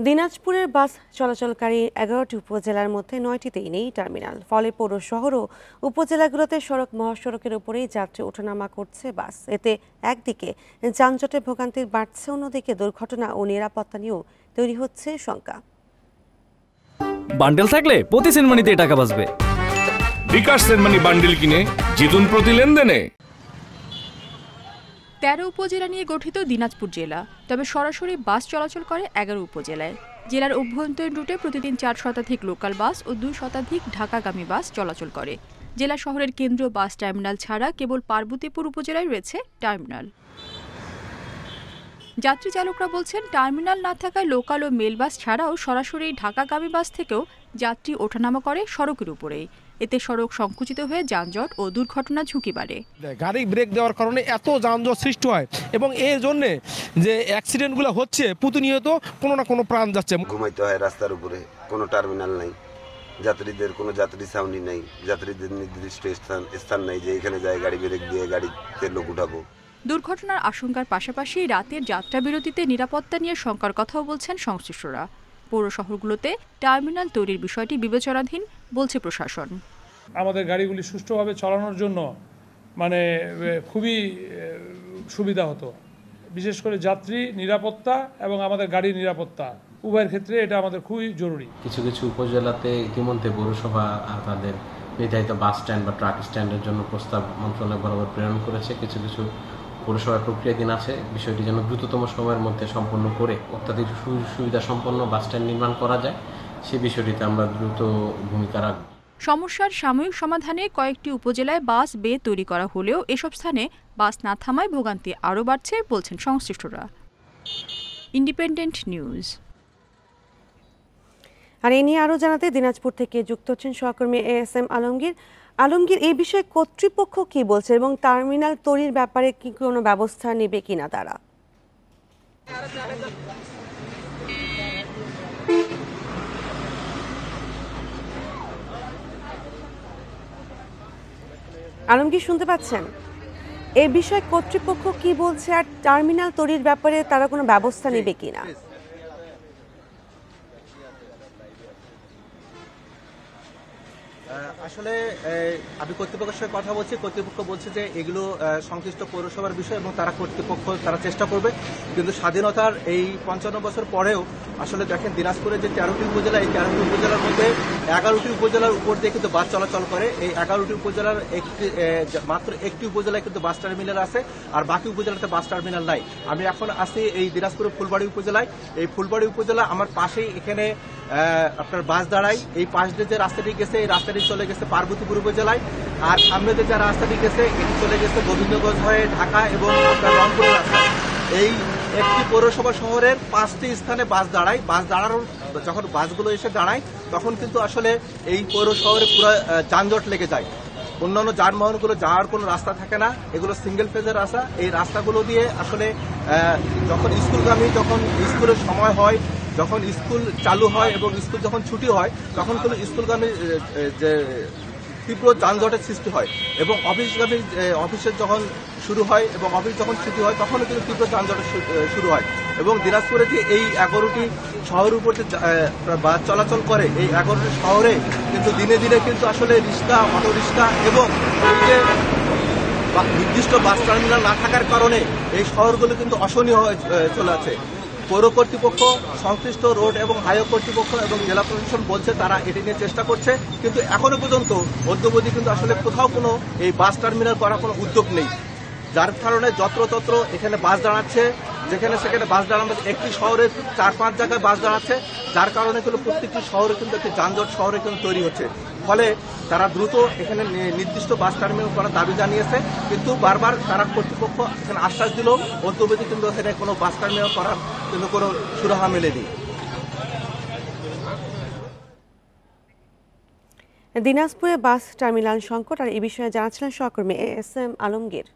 দিনাজপুরের বাস চলাচলকারী ১১টি উপজেলার মধ্যে ৯টিতেই নেই টার্মিনাল। ফলে পৌর শহর ও উপজেলাগুলোতে সড়ক মহাসড়কের উপরেই যাত্রী ওঠানামা করছে বাস। এতে একদিকে যানজটে ভোগান্তি বাড়ছে, অন্যদিকে দুর্ঘটনা ও নিরাপত্তা নিয়েও তৈরি হচ্ছে শঙ্কা। বান্ডেল থাকলে প্রতি সেনমানিতে টাকা বাঁচবে। বিকাশ সেনমানি বান্ডেল কিনে জিতুন প্রতি লেনদেনে। ১৩ উপজেলা নিয়ে গঠিত দিনাজপুর জেলা, তবে সরাসরি বাস চলাচল করে ১১ উপজেলায়। জেলার অভ্যন্তরীণ রুটে প্রতিদিন ৪ শতাধিক লোকাল বাস ও ২ শতাধিক ঢাকাগামী বাস চলাচল করে। জেলা শহরের কেন্দ্রীয় বাস টার্মিনাল ছাড়া কেবল পার্বতীপুর উপজেলায় রয়েছে টার্মিনাল। যাত্রী চালকরা বলছেন, টার্মিনাল না থাকায় লোকাল ও মেল বাস ছাড়াও সরাসরি ঢাকাগামী বাস থেকেও যাত্রী ওঠানামা করে সড়কের উপরেই। এতে সড়ক সংকুচিত হয়ে যানজট ও দুর্ঘটনা ঝুঁকি বাড়ে। গাড়ি ব্রেক দেওয়ার কারণে এত যানজট সৃষ্টি হয় এবং এর জন্য যে অ্যাক্সিডেন্টগুলো হচ্ছে, প্রতিনিয়ত কোনো না কোনো প্রাণ যাচ্ছে। ঘুমাইতে হয় রাস্তার উপরে, কোনো টার্মিনাল নাই, যাত্রীদের কোনো যাত্রী ছাউনি নেই, যাত্রীদের নির্দিষ্ট স্থান নেই যে এখানে যায় গাড়ি ব্রেক দিয়ে গাড়িতে লোক উঠাবো। দুর্ঘটনার আশঙ্কার পাশাপাশি রাতের যাত্রা বিরতিতে নিরাপত্তা নিয়ে শঙ্কার কথাও বলছেন সংশ্লিষ্টরা। পৌর শহরগুলোতে টার্মিনাল তৈরির বিষয়টি বিবেচনাধীন বলছে প্রশাসন। আমাদের গাড়িগুলি সুষ্ঠুভাবে চালানোর জন্য খুবই সুবিধা হতো, বিশেষ করে যাত্রী নিরাপত্তা এবং আমাদের গাড়ির নিরাপত্তা উভয়ের ক্ষেত্রে এটা আমাদের খুবই জরুরি। কিছু কিছু উপজেলাতে ইতিমধ্যে পৌরসভা তাদের নির্ধারিত বাস স্ট্যান্ড বা ট্রাক স্ট্যান্ডের জন্য প্রস্তাব মন্ত্রণালয় বরাবর প্রেরণ করেছে। কিছু কিছু পৌরসভার প্রক্রিয়াধীন আছে, বিষয়টি যেন দ্রুততম সময়ের মধ্যে সম্পন্ন করে অত্যাধিক সুবিধা সম্পন্ন বাস স্ট্যান্ড নির্মাণ করা যায়, সে বিষয়টিতে আমরা দ্রুত ভূমিকা রাখব। সমস্যার সাময়িক সমাধানে কয়েকটি উপজেলায় বাস বে তৈরি করা হলেও এসব স্থানে বাস না থামায় ভোগান্তি আরও বাড়ছে বলছেন সংশ্লিষ্টরা। Independent news. আর এ নিয়ে আরও জানাতে দিনাজপুর থেকে যুক্ত হচ্ছেন সহকর্মী ASM আলমগীর। আলমগীর, এই বিষয়ে কর্তৃপক্ষ কি বলছে এবং টার্মিনাল তৈরির ব্যাপারে কি কোনো ব্যবস্থা নেবে কিনা তারা? আলমগীর, শুনতে পাচ্ছেন? এই বিষয়ে কর্তৃপক্ষ কি বলছে আর টার্মিনাল তৈরির ব্যাপারে তারা কোনো ব্যবস্থা নেবে কিনা? আসলে আমি কর্তৃপক্ষের সঙ্গে কথা বলছি। কর্তৃপক্ষ বলছে যে এগুলো সংশ্লিষ্ট পৌরসভার বিষয় এবং তারা চেষ্টা করবে। কিন্তু স্বাধীনতার এই ৫৫ বছর পরেও আসলে দেখেন, দিনাজপুরের যে ১৩টি উপজেলা, এই ১৩টি উপজেলার মধ্যে ১১টি উপজেলার উপর দিয়ে কিন্তু বাস চলাচল করে। এই ১১টি উপজেলার মাত্র একটি উপজেলায় কিন্তু বাস টার্মিনাল আছে, আর বাকি উপজেলাতে বাস টার্মিনাল নাই। আমি এখন আছি এই দিনাজপুরের ফুলবাড়ি উপজেলায়। এই ফুলবাড়ি উপজেলা আমার পাশেই, এখানে আপনার বাস দাঁড়ায়। এই পাশ দিয়ে যে রাস্তাটি গেছে, এই রাস্তাটি চলে গেছে পার্বতীপুর উপজেলায়, আর সামনে যে রাস্তাটি গেছে এটি চলে গেছে গোবিন্দগঞ্জ হয়ে ঢাকা এবং আপনার রংপুরের রাস্তা। এই একটি পৌরসভা শহরের 5টি স্থানে বাস দাঁড়ায়। বাস দাঁড়ানোর যখন বাসগুলো এসে দাঁড়ায় তখন কিন্তু আসলে এই পৌর শহরে পুরো যানজট লেগে যায়। অন্যান্য যানবাহনগুলো যাওয়ার কোনো রাস্তা থাকে না, এগুলো সিঙ্গেল ফেজের রাস্তা। এই রাস্তাগুলো দিয়ে আসলে যখন স্কুলগামী, যখন স্কুলের সময় হয়, যখন স্কুল চালু হয় এবং স্কুল যখন ছুটি হয়, তখন কিন্তু স্কুলগামী যে তীব্র যানজটের সৃষ্টি হয় এবং অফিসের যখন শুরু হয় এবং অফিস যখন ছুটি হয় তখনও কিন্তু তীব্র যানজটের শুরু হয়। এবং দিনাজপুরে যে এই ১১টি শহরের উপর যে বাস চলাচল করে, এই ১১টি শহরে কিন্তু দিনে দিনে কিন্তু আসলে রিক্সা, অটো রিক্সা এবং এই যে নির্দিষ্ট বাস টার্মিনাল না থাকার কারণে এই শহরগুলো কিন্তু অসহনীয় হয়ে চলে আছে। পৌর কর্তৃপক্ষ, সংশ্লিষ্ট রোড এবং হাইওয়ে কর্তৃপক্ষ এবং জেলা প্রশাসন বলছে তারা এটি নিয়ে চেষ্টা করছে, কিন্তু এখনো পর্যন্ত অদ্যবধি কিন্তু আসলে কোথাও কোনো এই বাস টার্মিনাল করার কোনো উদ্যোগ নেই। যার কারণে যত্রতত্র এখানে বাস দাঁড়াচ্ছে, যেখানে সেখানে বাস দাঁড়ানো, একটি শহরে ৪-৫ জায়গায় বাস দাঁড়াচ্ছে, যার কারণে কিন্তু প্রত্যেকটি শহরে কিন্তু একটি যানজট শহরে কিন্তু তৈরি হচ্ছে। ফলে তারা দ্রুত এখানে নির্দিষ্ট বাস টার্মিনাল করার দাবি জানিয়েছে, কিন্তু বারবার তারা কর্তৃপক্ষ এখানে আশ্বাস দিল অদ্যবধি কিন্তু এখানে কোনো বাস টার্মিনাল করার কিন্তু কোনো সুরাহা মেলেনি। দিনাজপুরে বাস টার্মিনাল সংকট আর এই বিষয়ে জানাচ্ছিলেন সহকর্মী ASM আলমগীর।